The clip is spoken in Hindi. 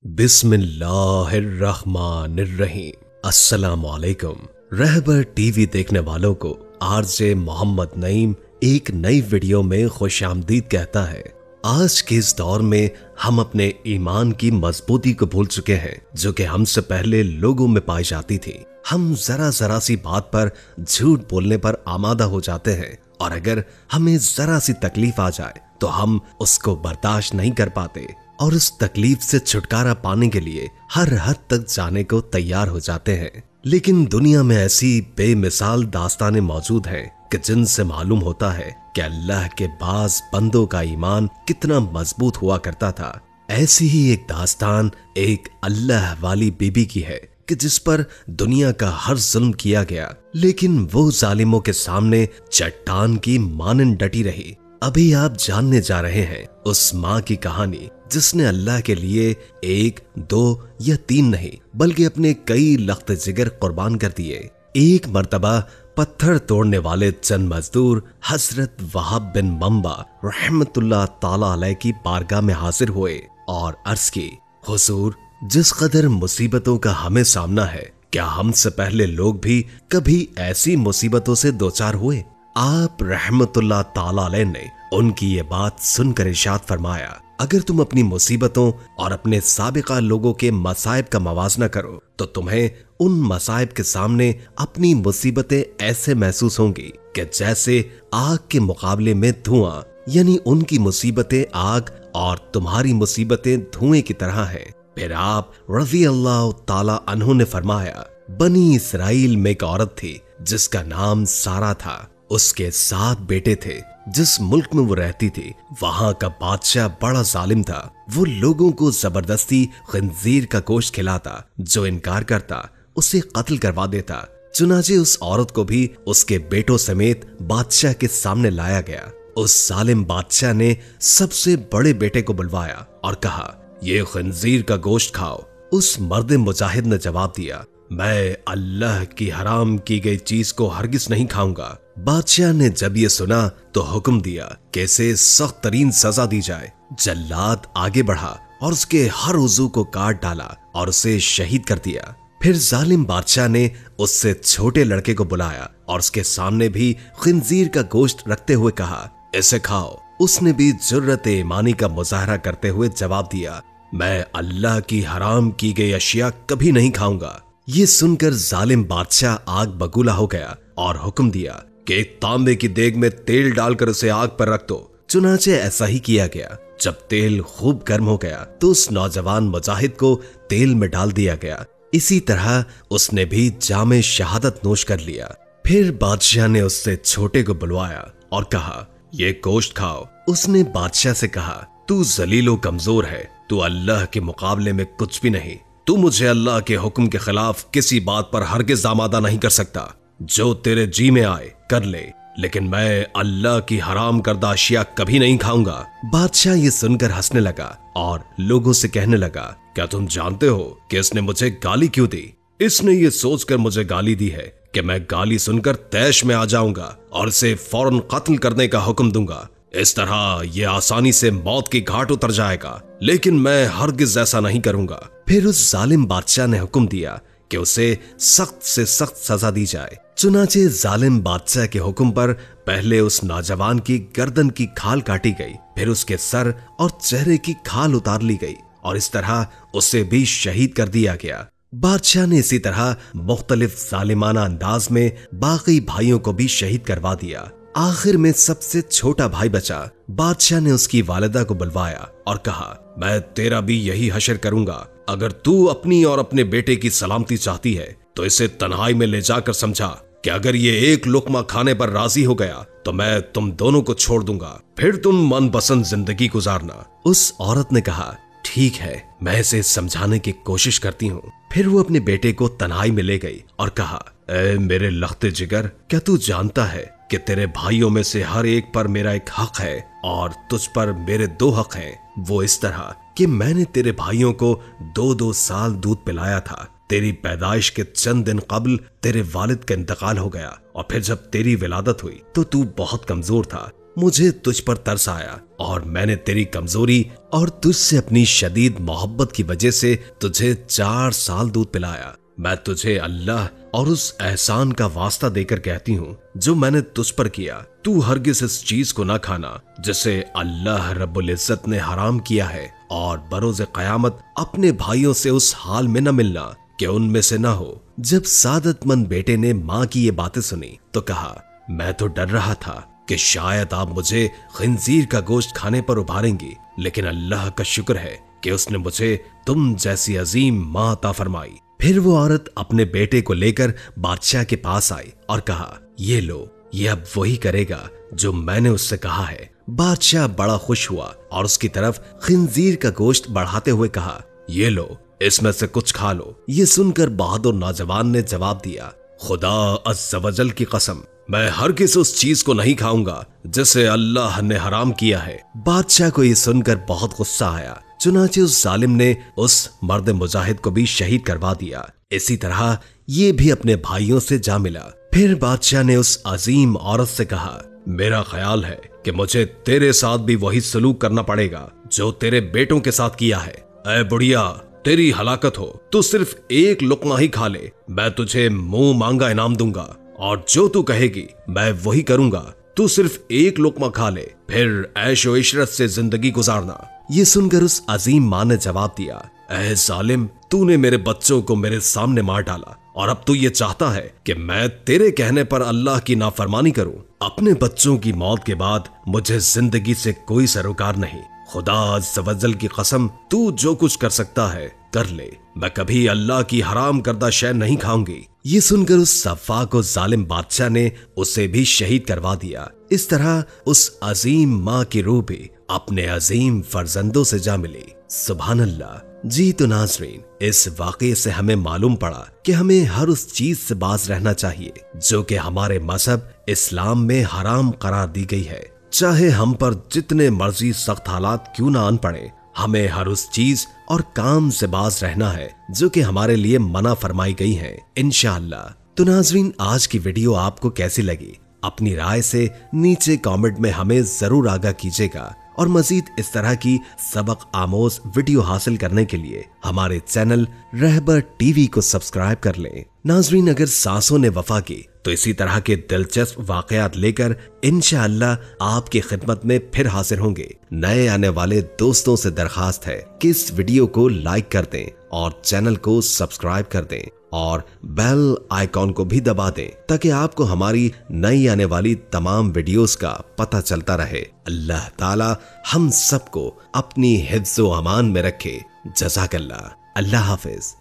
बिस्मिल्लाहिर्रहमानिर्रहीम। अस्सलामुअलैकुम। रहबर टीवी देखने वालों को आरजे मोहम्मद नईम एक नई वीडियो में खुशामदीद कहता है। आज के इस दौर में हम अपने ईमान की मजबूती को भूल चुके हैं जो कि हमसे पहले लोगों में पाई जाती थी। हम जरा सी बात पर झूठ बोलने पर आमादा हो जाते हैं और अगर हमें जरा सी तकलीफ आ जाए तो हम उसको बर्दाश्त नहीं कर पाते और उस तकलीफ से छुटकारा पाने के लिए हर हद तक जाने को तैयार हो जाते हैं। लेकिन दुनिया में ऐसी बेमिसाल दास्तानें मौजूद हैं कि जिनसे मालूम होता है कि अल्लाह के बाज़ बंदों का ईमान कितना मजबूत हुआ करता था। ऐसी ही एक दास्तान एक अल्लाह वाली बीबी की है कि जिस पर दुनिया का हर जुल्म किया गया, लेकिन वो जालिमों के सामने चट्टान की मानन डटी रही। अभी आप जानने जा रहे हैं उस माँ की कहानी जिसने अल्लाह के लिए 1, 2 या 3 नहीं बल्कि अपने कई लख्त जिगर कुर्बान कर दिए। एक मर्तबा पत्थर तोड़ने वाले चंद मजदूर हजरत वहाब बिन मंबा रहमतुल्लाह ताला अलैह की बारगाह में हाजिर हुए और अर्ज की, हुजूर, जिस कदर मुसीबतों का हमें सामना है, क्या हमसे पहले लोग भी कभी ऐसी मुसीबतों से दो चार हुए? आप रहमतुल्लाह ताला अलैह ने उनकी ये बात सुनकर इरशाद फरमाया, अगर तुम अपनी मुसीबतों और अपने साबिका लोगों के मसाइब का मवाजना करो तो तुम्हें उन मसाइब के सामने अपनी मुसीबतें ऐसे महसूस होंगी कि जैसे आग के मुकाबले में धुआं, यानी उनकी मुसीबतें आग और तुम्हारी मुसीबतें धुएं की तरह हैं। फिर आप रज़ी अल्लाह ताला अन्हु ने फरमाया, बनी इसराइल में एक औरत थी जिसका नाम सारा था। उसके 7 बेटे थे। जिस मुल्क में वो रहती थी वहां का बादशाह बड़ा जालिम था। वो लोगों को जबरदस्ती खिंजीर का गोश्त खिलाता, जो इनकार करता उसे कत्ल करवा देता। चुनाचे उस औरत को भी उसके बेटों समेत बादशाह के सामने लाया गया। उस जालिम बादशाह ने सबसे बड़े बेटे को बुलवाया और कहा, ये खिंजीर का गोश्त खाओ। उस मर्द मुजाहिद ने जवाब दिया, मैं अल्लाह की हराम की गई चीज को हरगिज नहीं खाऊंगा। बादशाह ने जब ये सुना तो हुक्म दिया कि इसे सख्त तरीन सजा दी जाए। जल्लाद आगे बढ़ा और उसके हर उज़ू को काट डाला और उसे शहीद कर दिया। फिर जालिम बादशाह ने उससे छोटे लड़के को बुलाया और उसके सामने भी खिंजीर का गोश्त रखते हुए कहा, इसे खाओ। उसने भी जुर्रत ईमानी का मुजाहरा करते हुए जवाब दिया, मैं अल्लाह की हराम की गई अशिया कभी नहीं खाऊंगा। ये सुनकर जालिम बादशाह आग बगूला हो गया और हुक्म दिया कि एक तांबे की देग में तेल डालकर उसे आग पर रख दो। चुनाचे ऐसा ही किया गया। जब तेल खूब गर्म हो गया तो उस नौजवान मुजाहिद को तेल में डाल दिया गया। इसी तरह उसने भी जामे शहादत नोश कर लिया। फिर बादशाह ने उससे छोटे को बुलवाया और कहा, ये गोश्त खाओ। उसने बादशाह से कहा, तू जलीलो कमजोर है, तू अल्लाह के मुकाबले में कुछ भी नहीं। तू मुझे अल्लाह के हुक्म के खिलाफ किसी बात पर हरगिज़ आमादा नहीं कर सकता। जो तेरे जी में आए कर ले, लेकिन मैं अल्लाह की हराम करदा अशिया कभी नहीं खाऊंगा। बादशाह ये सुनकर हंसने लगा और लोगों से कहने लगा, क्या तुम जानते हो कि इसने मुझे गाली क्यों दी? इसने ये सोचकर मुझे गाली दी है कि मैं गाली सुनकर तैश में आ जाऊंगा और इसे फौरन कत्ल करने का हुक्म दूंगा। इस तरह ये आसानी से मौत की घाट उतर जाएगा, लेकिन मैं हरगिज ऐसा नहीं करूंगा। फिर उस जालिम बादशाह ने हुक्म दिया कि उसे सख्त से सख्त सजा दी जाए। चुनाचे जालिम बादशाह के हुक्म पर पहले उस नौजवान की गर्दन की खाल काटी गई, फिर उसके सर और चेहरे की खाल उतार ली गई और इस तरह उसे भी शहीद कर दिया गया। बादशाह ने इसी तरह मुख्तलिफ जालिमाना अंदाज में बाकी भाइयों को भी शहीद करवा दिया। आखिर में सबसे छोटा भाई बचा। बादशाह ने उसकी वालिदा को बुलवाया और कहा, मैं तेरा भी यही हशर करूंगा। अगर तू अपनी और अपने बेटे की सलामती चाहती है तो इसे तन्हाई में ले जाकर समझा कि अगर ये एक लुकमा खाने पर राजी हो गया तो मैं तुम दोनों को छोड़ दूंगा, फिर तुम मनपसंद जिंदगी गुजारना। उस औरत ने कहा, ठीक है, मैं इसे समझाने की कोशिश करती हूँ। फिर वो अपने बेटे को तन्हाई में ले गई और कहा, ए मेरे लख्ते जिगर, क्या तू जानता है कि तेरे भाइयों में से हर एक पर मेरा एक हक है और तुझ पर मेरे 2 हक हैं। वो इस तरह कि मैंने तेरे भाइयों को 2-2 साल दूध पिलाया था तेरी पैदाइश के चंद दिन कबल तेरे वालिद का इंतकाल हो गया और फिर जब तेरी विलादत हुई तो तू बहुत कमजोर था। मुझे तुझ पर तरस आया और मैंने तेरी कमजोरी और तुझसे अपनी शदीद मोहब्बत की वजह से तुझे 4 साल दूध पिलाया। मैं तुझे अल्लाह और उस एहसान का वास्ता देकर कहती हूँ जो मैंने तुझ पर किया, तू हरगिज इस चीज को न खाना जिसे अल्लाह रब्बुल इज्जत ने हराम किया है, और बरोज़े क़यामत अपने भाइयों से उस हाल में न मिलना कि उनमें से न हो। जब सादतमंद बेटे ने माँ की ये बातें सुनी तो कहा, मैं तो डर रहा था कि शायद आप मुझे खिंजीर का गोश्त खाने पर उभारेंगी, लेकिन अल्लाह का शुक्र है कि उसने मुझे तुम जैसी अजीम माँ अता फरमाई। फिर वो औरत अपने बेटे को लेकर बादशाह के पास आई और कहा, ये लो, ये अब वही करेगा जो मैंने उससे कहा है। बादशाह बड़ा खुश हुआ और उसकी तरफ खिंजीर का गोश्त बढ़ाते हुए कहा, ये लो, इसमें से कुछ खा लो। ये सुनकर बहादुर नौजवान ने जवाब दिया, खुदा अज़्ज़ व जल की कसम, मैं हरगिज़ उस चीज को नहीं खाऊंगा जिसे अल्लाह ने हराम किया है। बादशाह को ये सुनकर बहुत गुस्सा आया, चुनाचे उस जालिम ने उस मर्द मुजाहिद को भी शहीद करवा दिया। इसी तरह ये भी अपने भाइयों से जा मिला। फिर बादशाह ने उस अजीम औरत से कहा, मेरा ख्याल है कि मुझे तेरे साथ भी वही सलूक करना पड़ेगा जो तेरे बेटों के साथ किया है। ऐ बुढ़िया, तेरी हलाकत हो, तू सिर्फ एक लुकमा ही खा ले, मैं तुझे मुंह मांगा इनाम दूंगा और जो तू कहेगी मैं वही करूंगा। तू सिर्फ एक लुकमा खा ले, फिर ऐशो इशरत से जिंदगी गुजारना। ये सुनकर उस अजीम माँ ने जवाब दिया, ऐ जालिम, तूने मेरे बच्चों को मेरे सामने मार डाला और अब तू ये चाहता है कि मैं तेरे कहने पर अल्लाह की नाफरमानी करूं। अपने बच्चों की मौत के बाद मुझे जिंदगी से कोई सरोकार नहीं। खुदा अज़्ज़ व जल की कसम, तू जो कुछ कर सकता है कर ले, मैं कभी अल्लाह की हराम करदा शय नहीं खाऊंगी। ये सुनकर उस सफ़ाक और जालिम बादशाह ने उसे भी शहीद करवा दिया। इस तरह उस अजीम माँ की रूह भी अपने अजीम फर्जंदों से जा मिली। सुभान अल्लाह। जी तो नाज़रीन, इस वाक़े से हमें मालूम पड़ा कि हमें हर उस चीज से बाज रहना चाहिए जो कि हमारे मजहब इस्लाम में हराम करार दी गई है। चाहे हम पर जितने मर्जी सख्त हालात क्यों ना आन पड़े, हमें हर उस चीज और काम से बाज रहना है जो कि हमारे लिए मना फरमाई गई है, इंशाअल्लाह। तो नाज़रीन, आज की वीडियो आपको कैसी लगी? अपनी राय से नीचे कमेंट में हमें जरूर आगाह कीजिएगा और मजीद इस तरह की सबक आमोज वीडियो हासिल करने के लिए हमारे चैनल रहबर टीवी को सब्सक्राइब कर लें। नाज़रीन, अगर सांसों ने वफा की तो इसी तरह के दिलचस्प वाकयात लेकर इंशाअल्लाह आपकी खिदमत में फिर हाजिर होंगे। नए आने वाले दोस्तों से दरखास्त है कि इस वीडियो को लाइक कर दें और चैनल को सब्सक्राइब कर दें और बेल आइकॉन को भी दबा दें ताकि आपको हमारी नई आने वाली तमाम वीडियोस का पता चलता रहे। अल्लाह ताला हम सबको अपनी हिफ्ज़ व अमान में रखे। जज़ाकल्लाह। अल्लाह हाफिज।